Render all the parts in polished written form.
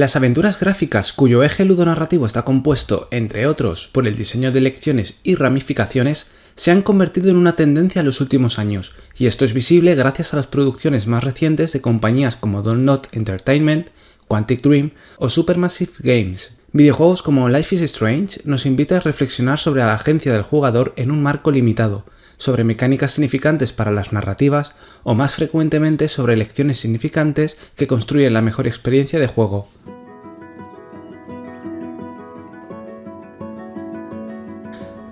Las aventuras gráficas cuyo eje ludonarrativo está compuesto, entre otros, por el diseño de lecciones y ramificaciones, se han convertido en una tendencia en los últimos años, y esto es visible gracias a las producciones más recientes de compañías como Dontnod Entertainment, Quantic Dream o Supermassive Games. Videojuegos como Life is Strange nos invita a reflexionar sobre la agencia del jugador en un marco limitado, sobre mecánicas significantes para las narrativas o más frecuentemente sobre lecciones significantes que construyen la mejor experiencia de juego.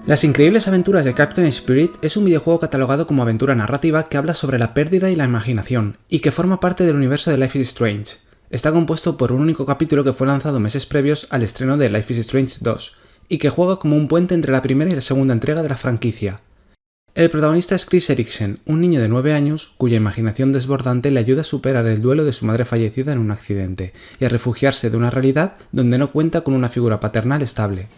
Las increíbles aventuras de Captain Spirit es un videojuego catalogado como aventura narrativa que habla sobre la pérdida y la imaginación, y que forma parte del universo de Life is Strange. Está compuesto por un único capítulo que fue lanzado meses previos al estreno de Life is Strange 2, y que juega como un puente entre la primera y la segunda entrega de la franquicia. El protagonista es Chris Eriksen, un niño de 9 años cuya imaginación desbordante le ayuda a superar el duelo de su madre fallecida en un accidente, y a refugiarse de una realidad donde no cuenta con una figura paternal estable.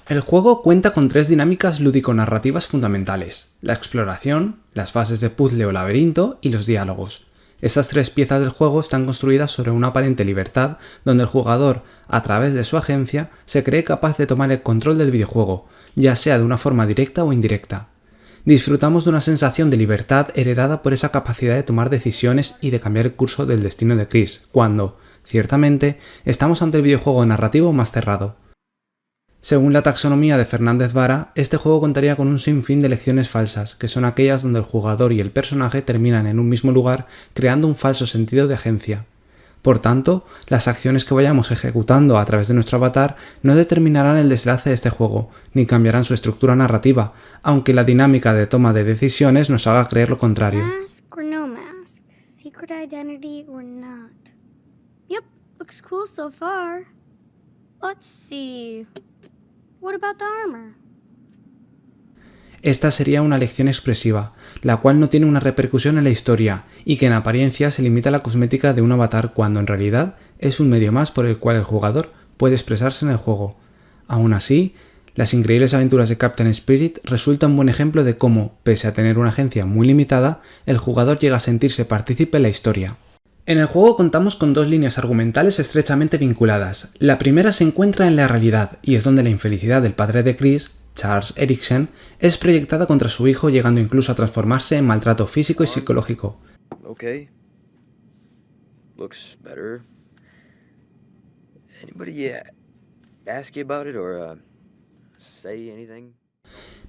El juego cuenta con 3 dinámicas lúdico-narrativas fundamentales: la exploración, las fases de puzzle o laberinto y los diálogos. Estas 3 piezas del juego están construidas sobre una aparente libertad, donde el jugador, a través de su agencia, se cree capaz de tomar el control del videojuego, ya sea de una forma directa o indirecta. Disfrutamos de una sensación de libertad heredada por esa capacidad de tomar decisiones y de cambiar el curso del destino de Chris, cuando, ciertamente, estamos ante el videojuego narrativo más cerrado. Según la taxonomía de Fernández Vara, este juego contaría con un sinfín de lecciones falsas, que son aquellas donde el jugador y el personaje terminan en un mismo lugar creando un falso sentido de agencia. Por tanto, las acciones que vayamos ejecutando a través de nuestro avatar no determinarán el desenlace de este juego, ni cambiarán su estructura narrativa, aunque la dinámica de toma de decisiones nos haga creer lo contrario. Mask or no mask? Secret identity or not? Yep, looks cool so far. Let's see. What about the armor? Esta sería una lección expresiva, la cual no tiene una repercusión en la historia y que en apariencia se limita a la cosmética de un avatar cuando en realidad es un medio más por el cual el jugador puede expresarse en el juego. Aún así, las increíbles aventuras de Captain Spirit resultan un buen ejemplo de cómo, pese a tener una agencia muy limitada, el jugador llega a sentirse partícipe en la historia. En el juego contamos con 2 líneas argumentales estrechamente vinculadas. La primera se encuentra en la realidad y es donde la infelicidad del padre de Chris, Charles Eriksen, es proyectada contra su hijo, llegando incluso a transformarse en maltrato físico y psicológico. Okay. Looks better. Anybody ask you about it or say anything?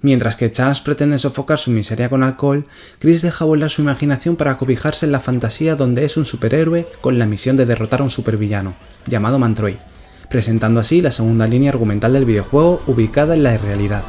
Mientras que Charles pretende sofocar su miseria con alcohol, Chris deja volar su imaginación para acobijarse en la fantasía donde es un superhéroe con la misión de derrotar a un supervillano, llamado Mantroid, presentando así la segunda línea argumental del videojuego ubicada en la irrealidad.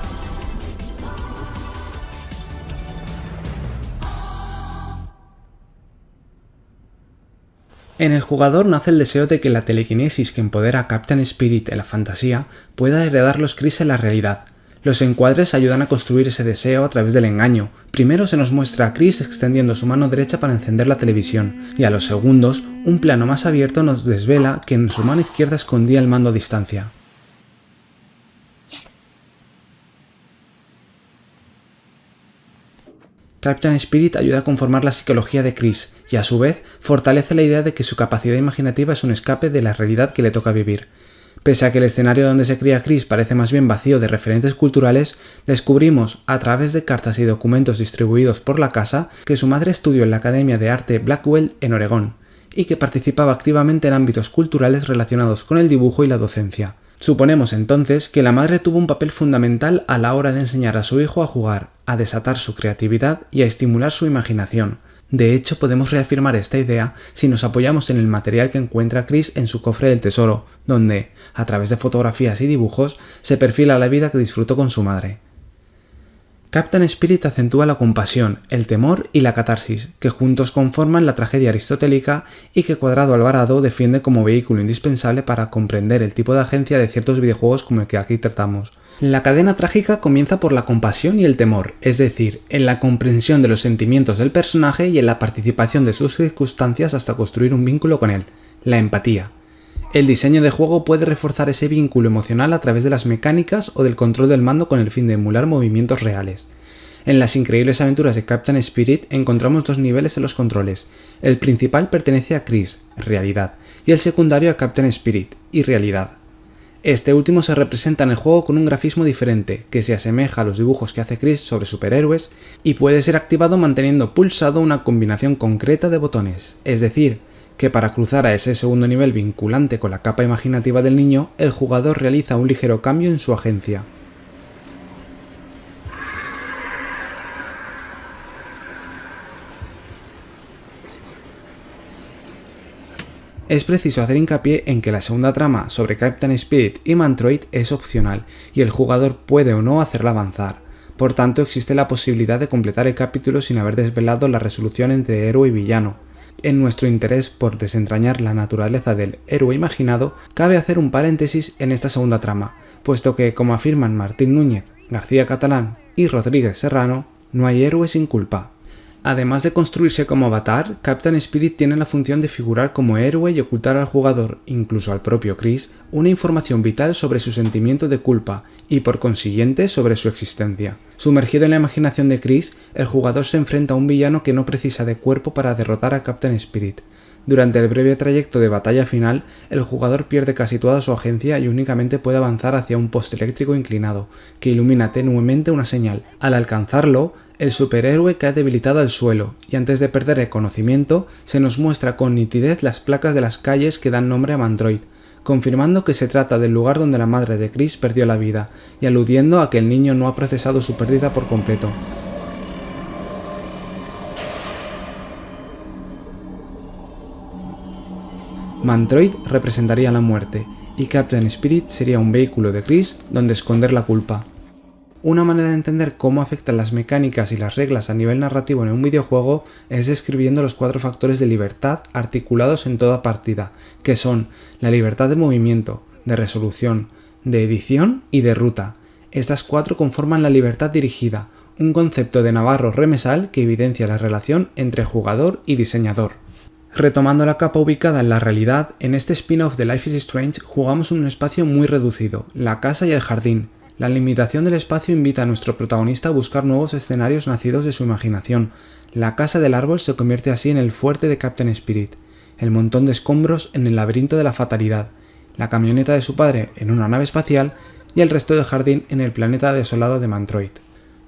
En el jugador nace el deseo de que la telequinesis que empodera a Captain Spirit en la fantasía pueda heredar los Chris en la realidad. Los encuadres ayudan a construir ese deseo a través del engaño. Primero se nos muestra a Chris extendiendo su mano derecha para encender la televisión, y a los segundos, un plano más abierto nos desvela que en su mano izquierda escondía el mando a distancia. Captain Spirit ayuda a conformar la psicología de Chris, y a su vez fortalece la idea de que su capacidad imaginativa es un escape de la realidad que le toca vivir. Pese a que el escenario donde se cría Chris parece más bien vacío de referentes culturales, descubrimos, a través de cartas y documentos distribuidos por la casa, que su madre estudió en la Academia de Arte Blackwell en Oregón, y que participaba activamente en ámbitos culturales relacionados con el dibujo y la docencia. Suponemos entonces que la madre tuvo un papel fundamental a la hora de enseñar a su hijo a jugar, a desatar su creatividad y a estimular su imaginación. De hecho, podemos reafirmar esta idea si nos apoyamos en el material que encuentra Chris en su cofre del tesoro, donde, a través de fotografías y dibujos, se perfila la vida que disfrutó con su madre. Captain Spirit acentúa la compasión, el temor y la catarsis, que juntos conforman la tragedia aristotélica y que Cuadrado Alvarado defiende como vehículo indispensable para comprender el tipo de agencia de ciertos videojuegos como el que aquí tratamos. La cadena trágica comienza por la compasión y el temor, es decir, en la comprensión de los sentimientos del personaje y en la participación de sus circunstancias hasta construir un vínculo con él, la empatía. El diseño de juego puede reforzar ese vínculo emocional a través de las mecánicas o del control del mando con el fin de emular movimientos reales. En las increíbles aventuras de Captain Spirit encontramos 2 niveles en los controles. El principal pertenece a Chris, realidad, y el secundario a Captain Spirit y Realidad. Este último se representa en el juego con un grafismo diferente, que se asemeja a los dibujos que hace Chris sobre superhéroes y puede ser activado manteniendo pulsado una combinación concreta de botones, es decir, que para cruzar a ese segundo nivel vinculante con la capa imaginativa del niño, el jugador realiza un ligero cambio en su agencia. Es preciso hacer hincapié en que la segunda trama sobre Captain Spirit y Mantroid es opcional y el jugador puede o no hacerla avanzar. Por tanto, existe la posibilidad de completar el capítulo sin haber desvelado la resolución entre héroe y villano. En nuestro interés por desentrañar la naturaleza del héroe imaginado, cabe hacer un paréntesis en esta segunda trama, puesto que, como afirman Martín Núñez, García Catalán y Rodríguez Serrano, no hay héroe sin culpa. Además de construirse como avatar, Captain Spirit tiene la función de figurar como héroe y ocultar al jugador, incluso al propio Chris, una información vital sobre su sentimiento de culpa y por consiguiente sobre su existencia. Sumergido en la imaginación de Chris, el jugador se enfrenta a un villano que no precisa de cuerpo para derrotar a Captain Spirit. Durante el breve trayecto de batalla final, el jugador pierde casi toda su agencia y únicamente puede avanzar hacia un poste eléctrico inclinado, que ilumina tenuemente una señal. Al alcanzarlo, el superhéroe cae debilitado al suelo, y antes de perder el conocimiento, se nos muestra con nitidez las placas de las calles que dan nombre a Mantroid, confirmando que se trata del lugar donde la madre de Chris perdió la vida, y aludiendo a que el niño no ha procesado su pérdida por completo. Mantroid representaría la muerte, y Captain Spirit sería un vehículo de Chris donde esconder la culpa. Una manera de entender cómo afectan las mecánicas y las reglas a nivel narrativo en un videojuego es describiendo los 4 factores de libertad articulados en toda partida, que son la libertad de movimiento, de resolución, de edición y de ruta. Estas 4 conforman la libertad dirigida, un concepto de Navarro Remesal que evidencia la relación entre jugador y diseñador. Retomando la capa ubicada en la realidad, en este spin-off de Life is Strange jugamos en un espacio muy reducido, la casa y el jardín. La limitación del espacio invita a nuestro protagonista a buscar nuevos escenarios nacidos de su imaginación. La casa del árbol se convierte así en el fuerte de Captain Spirit, el montón de escombros en el laberinto de la fatalidad, la camioneta de su padre en una nave espacial y el resto del jardín en el planeta desolado de Mantroid.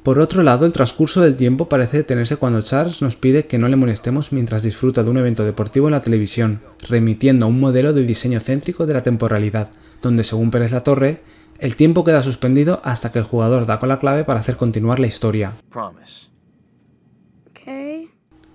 Por otro lado, el transcurso del tiempo parece detenerse cuando Charles nos pide que no le molestemos mientras disfruta de un evento deportivo en la televisión, remitiendo a un modelo de diseño céntrico de la temporalidad, donde según Pérez Latorre, el tiempo queda suspendido hasta que el jugador da con la clave para hacer continuar la historia. Promise. Okay.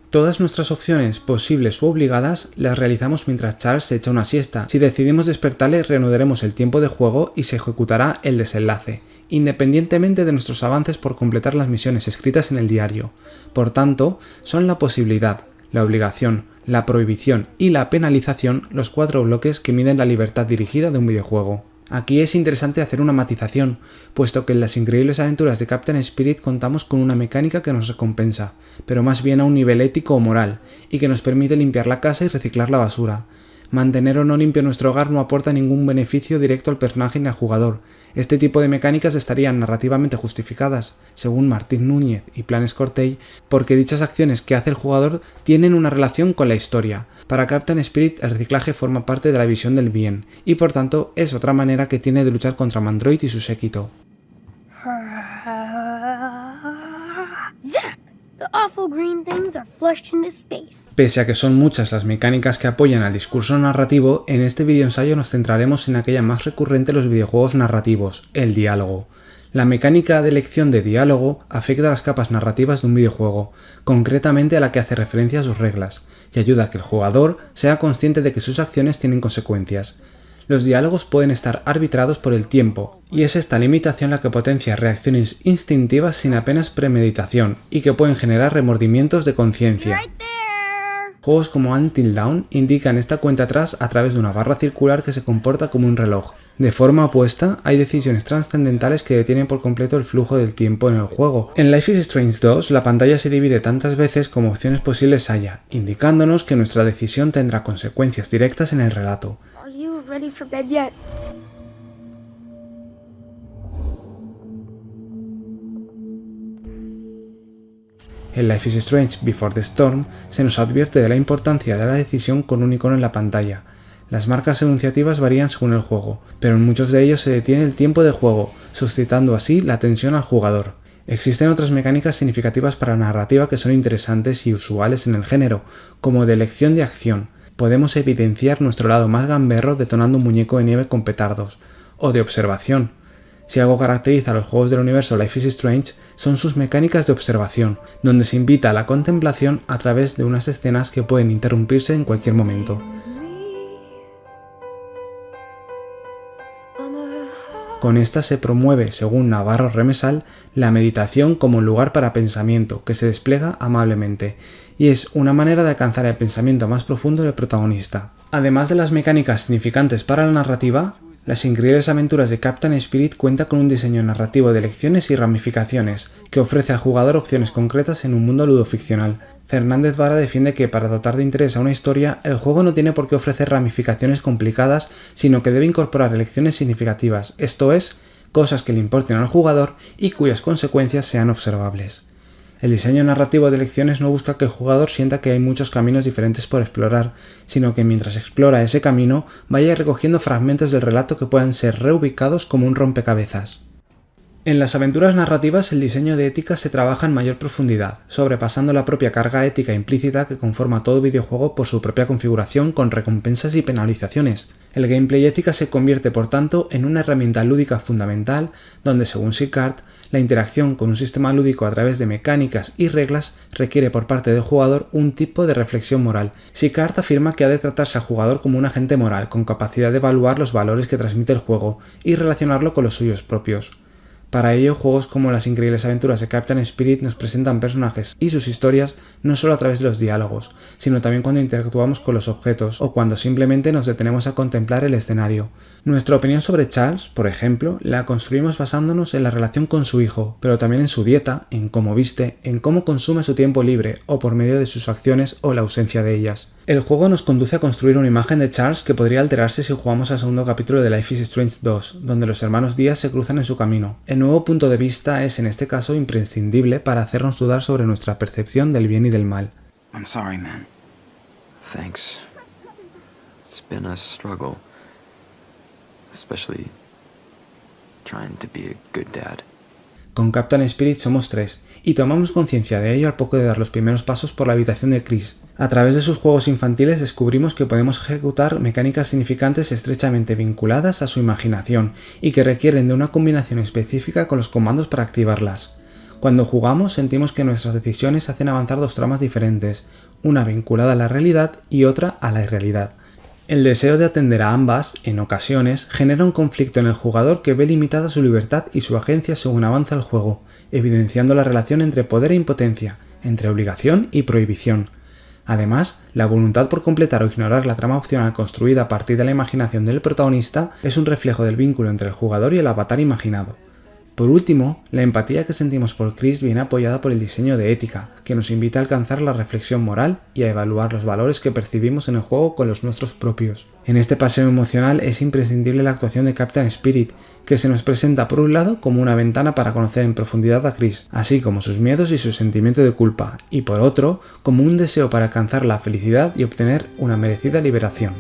Todas nuestras opciones, posibles u obligadas, las realizamos mientras Charles se echa una siesta. Si decidimos despertarle, reanudaremos el tiempo de juego y se ejecutará el desenlace, independientemente de nuestros avances por completar las misiones escritas en el diario. Por tanto, son la posibilidad, la obligación, la prohibición y la penalización los 4 bloques que miden la libertad dirigida de un videojuego. Aquí es interesante hacer una matización, puesto que en las increíbles aventuras de Captain Spirit contamos con una mecánica que nos recompensa, pero más bien a un nivel ético o moral, y que nos permite limpiar la casa y reciclar la basura. Mantener o no limpio nuestro hogar no aporta ningún beneficio directo al personaje ni al jugador. Este tipo de mecánicas estarían narrativamente justificadas, según Martín Núñez y Planes Cortey, porque dichas acciones que hace el jugador tienen una relación con la historia. Para Captain Spirit el reciclaje forma parte de la visión del bien, y por tanto es otra manera que tiene de luchar contra Mantroid y su séquito. Zap! The awful green things are flushed into space. Pese a que son muchas las mecánicas que apoyan al discurso narrativo, en este videoensayo nos centraremos en aquella más recurrente de los videojuegos narrativos, el diálogo. La mecánica de elección de diálogo afecta a las capas narrativas de un videojuego, concretamente a la que hace referencia a sus reglas, y ayuda a que el jugador sea consciente de que sus acciones tienen consecuencias. Los diálogos pueden estar arbitrados por el tiempo, y es esta limitación la que potencia reacciones instintivas sin apenas premeditación, y que pueden generar remordimientos de conciencia. Right there! Juegos como Until Dawn indican esta cuenta atrás a través de una barra circular que se comporta como un reloj. De forma opuesta, hay decisiones trascendentales que detienen por completo el flujo del tiempo en el juego. En Life is Strange 2, la pantalla se divide tantas veces como opciones posibles haya, indicándonos que nuestra decisión tendrá consecuencias directas en el relato. Are you ready for bed yet? En Life is Strange Before the Storm se nos advierte de la importancia de la decisión con un icono en la pantalla. Las marcas enunciativas varían según el juego, pero en muchos de ellos se detiene el tiempo de juego, suscitando así la atención al jugador. Existen otras mecánicas significativas para la narrativa que son interesantes y usuales en el género, como de elección de acción. Podemos evidenciar nuestro lado más gamberro detonando un muñeco de nieve con petardos, o de observación. Si algo caracteriza a los juegos del universo Life is Strange son sus mecánicas de observación, donde se invita a la contemplación a través de unas escenas que pueden interrumpirse en cualquier momento. Con esta se promueve, según Navarro Remesal, la meditación como un lugar para pensamiento que se despliega amablemente, y es una manera de alcanzar el pensamiento más profundo del protagonista. Además de las mecánicas significantes para la narrativa, Las increíbles aventuras de Captain Spirit cuenta con un diseño narrativo de lecciones y ramificaciones, que ofrece al jugador opciones concretas en un mundo ludoficcional. Fernández Vara defiende que para dotar de interés a una historia, el juego no tiene por qué ofrecer ramificaciones complicadas, sino que debe incorporar lecciones significativas, esto es, cosas que le importen al jugador y cuyas consecuencias sean observables. El diseño narrativo de lecciones no busca que el jugador sienta que hay muchos caminos diferentes por explorar, sino que mientras explora ese camino vaya recogiendo fragmentos del relato que puedan ser reubicados como un rompecabezas. En las aventuras narrativas el diseño de ética se trabaja en mayor profundidad, sobrepasando la propia carga ética implícita que conforma todo videojuego por su propia configuración con recompensas y penalizaciones. El gameplay ética se convierte por tanto en una herramienta lúdica fundamental donde, según Sicard, la interacción con un sistema lúdico a través de mecánicas y reglas requiere por parte del jugador un tipo de reflexión moral. Sicard afirma que ha de tratarse al jugador como un agente moral con capacidad de evaluar los valores que transmite el juego y relacionarlo con los suyos propios. Para ello, juegos como Las increíbles aventuras de Captain Spirit nos presentan personajes y sus historias no solo a través de los diálogos, sino también cuando interactuamos con los objetos o cuando simplemente nos detenemos a contemplar el escenario. Nuestra opinión sobre Charles, por ejemplo, la construimos basándonos en la relación con su hijo, pero también en su dieta, en cómo viste, en cómo consume su tiempo libre o por medio de sus acciones o la ausencia de ellas. El juego nos conduce a construir una imagen de Charles que podría alterarse si jugamos al segundo capítulo de Life is Strange 2, donde los hermanos Díaz se cruzan en su camino. El nuevo punto de vista es en este caso imprescindible para hacernos dudar sobre nuestra percepción del bien y del mal. I'm sorry, man. Thanks. It's been a struggle. Especially trying to be a good dad. Con Captain Spirit somos tres, y tomamos conciencia de ello al poco de dar los primeros pasos por la habitación de Chris. A través de sus juegos infantiles descubrimos que podemos ejecutar mecánicas significantes estrechamente vinculadas a su imaginación y que requieren de una combinación específica con los comandos para activarlas. Cuando jugamos sentimos que nuestras decisiones hacen avanzar dos tramas diferentes, una vinculada a la realidad y otra a la irrealidad. El deseo de atender a ambas, en ocasiones, genera un conflicto en el jugador que ve limitada su libertad y su agencia según avanza el juego, evidenciando la relación entre poder e impotencia, entre obligación y prohibición. Además, la voluntad por completar o ignorar la trama opcional construida a partir de la imaginación del protagonista es un reflejo del vínculo entre el jugador y el avatar imaginado. Por último, la empatía que sentimos por Chris viene apoyada por el diseño de ética, que nos invita a alcanzar la reflexión moral y a evaluar los valores que percibimos en el juego con los nuestros propios. En este paseo emocional es imprescindible la actuación de Captain Spirit, que se nos presenta por un lado como una ventana para conocer en profundidad a Chris, así como sus miedos y su sentimiento de culpa, y por otro, como un deseo para alcanzar la felicidad y obtener una merecida liberación.